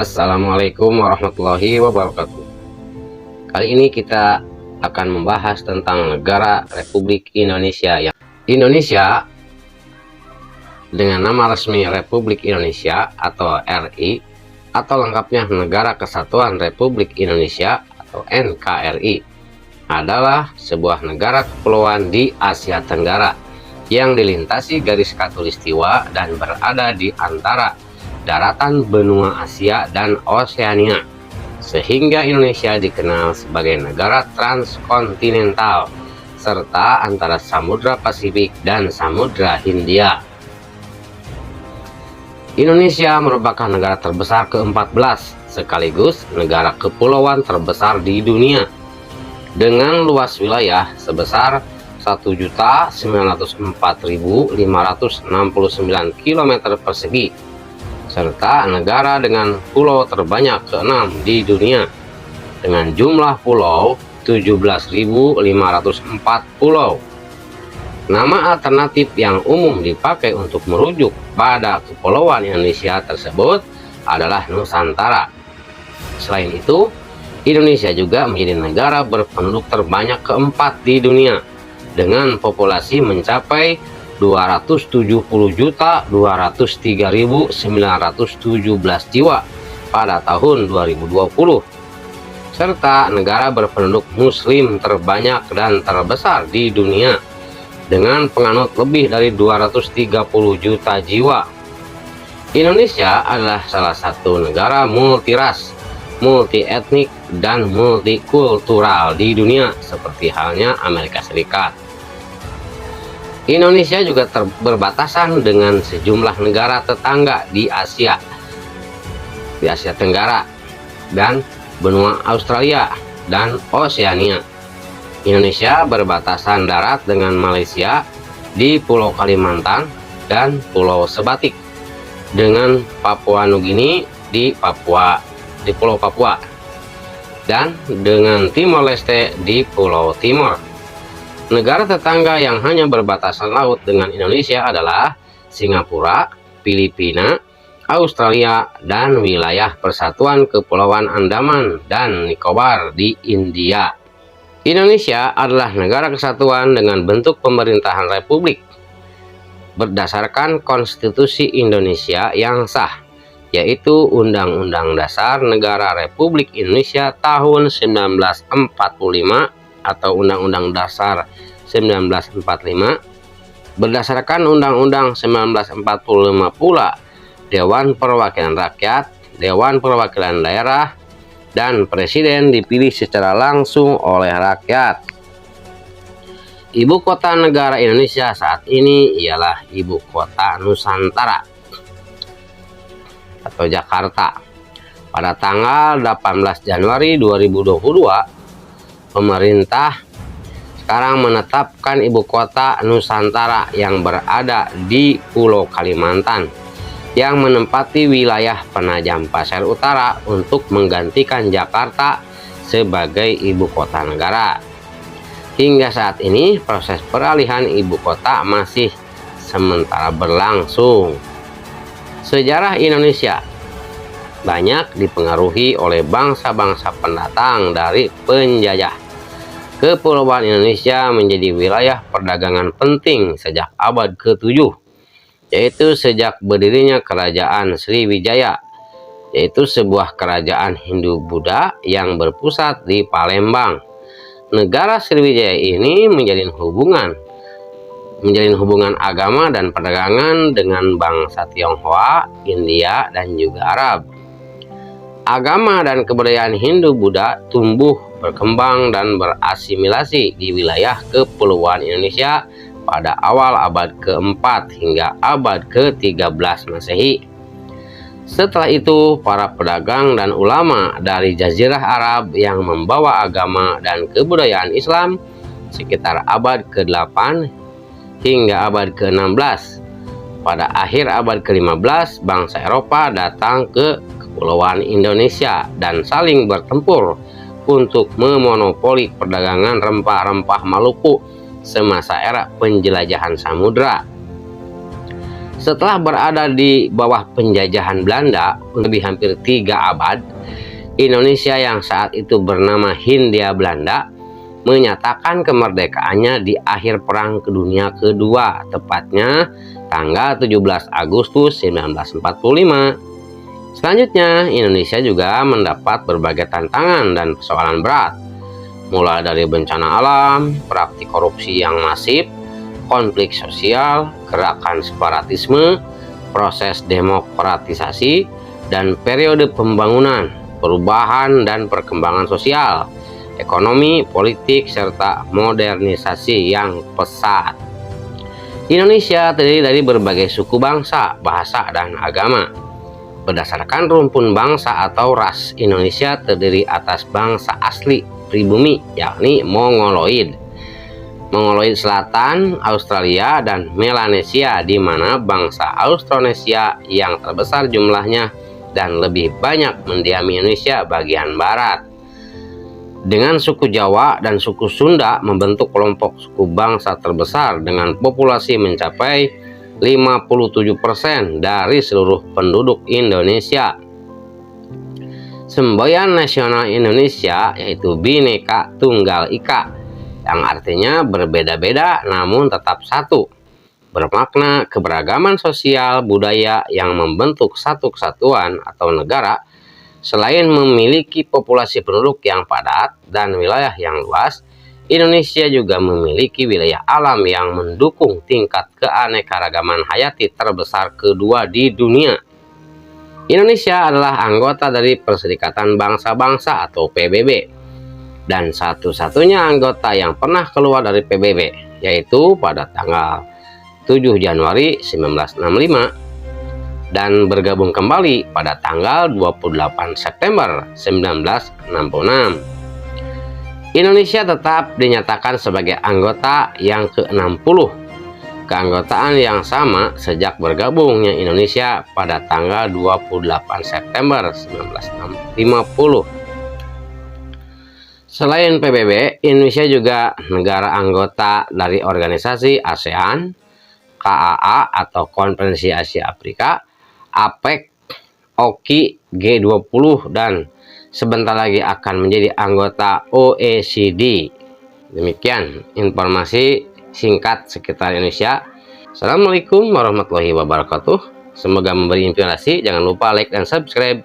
Assalamualaikum warahmatullahi wabarakatuh. Kali ini kita akan membahas tentang negara Republik Indonesia. Indonesia dengan nama resmi Republik Indonesia atau RI, atau lengkapnya Negara Kesatuan Republik Indonesia atau NKRI, adalah sebuah negara kepulauan di Asia Tenggara yang dilintasi garis khatulistiwa dan berada di antara daratan benua Asia dan Oseania, sehingga Indonesia dikenal sebagai negara transkontinental serta antara Samudra Pasifik dan Samudra Hindia. Indonesia merupakan negara terbesar ke-14 sekaligus negara kepulauan terbesar di dunia dengan luas wilayah sebesar 1.904.569 km persegi, serta negara dengan pulau terbanyak ke-6 di dunia dengan jumlah pulau 17.504 pulau. Nama alternatif yang umum dipakai untuk merujuk pada kepulauan Indonesia tersebut adalah Nusantara. Selain itu, Indonesia juga menjadi negara berpenduduk terbanyak keempat di dunia dengan populasi mencapai 270.203.917 jiwa pada tahun 2020, serta negara berpenduduk muslim terbanyak dan terbesar di dunia dengan penganut lebih dari 230 juta jiwa. Indonesia adalah salah satu negara multiras, multietnik, dan multikultural di dunia seperti halnya Amerika Serikat. Indonesia juga berbatasan dengan sejumlah negara tetangga di Asia Tenggara dan benua Australia dan Oseania. Indonesia berbatasan darat dengan Malaysia di Pulau Kalimantan dan Pulau Sebatik, dengan Papua Nugini di Pulau Papua, dan dengan Timor Leste di Pulau Timor. Negara tetangga yang hanya berbatasan laut dengan Indonesia adalah Singapura, Filipina, Australia, dan wilayah Persatuan Kepulauan Andaman dan Nicobar di India. Indonesia adalah negara kesatuan dengan bentuk pemerintahan republik berdasarkan Konstitusi Indonesia yang sah, yaitu Undang-Undang Dasar Negara Republik Indonesia tahun 1945 atau Undang-Undang Dasar 1945. Berdasarkan Undang-Undang 1945 pula, Dewan Perwakilan Rakyat, Dewan Perwakilan Daerah, dan Presiden dipilih secara langsung oleh rakyat. Ibu kota negara Indonesia saat ini ialah Ibu Kota Nusantara atau Jakarta. Pada tanggal 18 Januari 2022, pemerintah sekarang menetapkan ibu kota Nusantara yang berada di Pulau Kalimantan yang menempati wilayah Penajam Pasir Utara untuk menggantikan Jakarta sebagai ibu kota negara. Hingga saat ini proses peralihan ibu kota masih sementara berlangsung. Sejarah Indonesia banyak dipengaruhi oleh bangsa-bangsa pendatang dari penjajah. Kepulauan Indonesia menjadi wilayah perdagangan penting sejak abad ke-7, yaitu sejak berdirinya Kerajaan Sriwijaya, yaitu sebuah kerajaan Hindu-Buddha yang berpusat di Palembang. Negara Sriwijaya ini menjalin hubungan agama dan perdagangan dengan bangsa Tionghoa, India, dan juga Arab. Agama dan kebudayaan Hindu-Buddha tumbuh, berkembang, dan berasimilasi di wilayah kepulauan Indonesia pada awal abad ke-4 hingga abad ke-13 Masehi. Setelah itu, para pedagang dan ulama dari Jazirah Arab yang membawa agama dan kebudayaan Islam sekitar abad ke-8 hingga abad ke-16. Pada akhir abad ke-15, bangsa Eropa datang ke Kepulauan Indonesia dan saling bertempur untuk memonopoli perdagangan rempah-rempah Maluku semasa era penjelajahan samudra. Setelah berada di bawah penjajahan Belanda lebih hampir 3 abad, Indonesia yang saat itu bernama Hindia Belanda menyatakan kemerdekaannya di akhir Perang Dunia Kedua, tepatnya tanggal 17 Agustus 1945. Selanjutnya, Indonesia juga mendapat berbagai tantangan dan persoalan berat, mulai dari bencana alam, praktik korupsi yang masif, konflik sosial, gerakan separatisme, proses demokratisasi, dan periode pembangunan, perubahan dan perkembangan sosial, ekonomi, politik, serta modernisasi yang pesat. Indonesia terdiri dari berbagai suku bangsa, bahasa, dan agama. Berdasarkan rumpun bangsa atau ras, Indonesia terdiri atas bangsa asli pribumi, yakni Mongoloid, Mongoloid Selatan, Australia, dan Melanesia, di mana bangsa Austronesia yang terbesar jumlahnya dan lebih banyak mendiami Indonesia bagian barat. Dengan suku Jawa dan suku Sunda membentuk kelompok suku bangsa terbesar dengan populasi mencapai 57% dari seluruh penduduk Indonesia. Semboyan nasional Indonesia yaitu Bhinneka Tunggal Ika, yang artinya berbeda-beda namun tetap satu, bermakna keberagaman sosial budaya yang membentuk satu kesatuan atau negara. Selain memiliki populasi penduduk yang padat dan wilayah yang luas, Indonesia juga memiliki wilayah alam yang mendukung tingkat keanekaragaman hayati terbesar kedua di dunia. Indonesia adalah anggota dari Perserikatan Bangsa-Bangsa atau PBB, dan satu-satunya anggota yang pernah keluar dari PBB, yaitu pada tanggal 7 Januari 1965 dan bergabung kembali pada tanggal 28 September 1966. Indonesia tetap dinyatakan sebagai anggota yang ke-60, keanggotaan yang sama sejak bergabungnya Indonesia pada tanggal 28 September 1950. Selain PBB, Indonesia juga negara anggota dari organisasi ASEAN, KAA atau Konferensi Asia Afrika, APEC, OKI, G20, dan sebentar lagi akan menjadi anggota OECD. Demikian informasi singkat sekitar Indonesia. Assalamualaikum warahmatullahi wabarakatuh. Semoga memberi inspirasi. Jangan lupa like dan subscribe.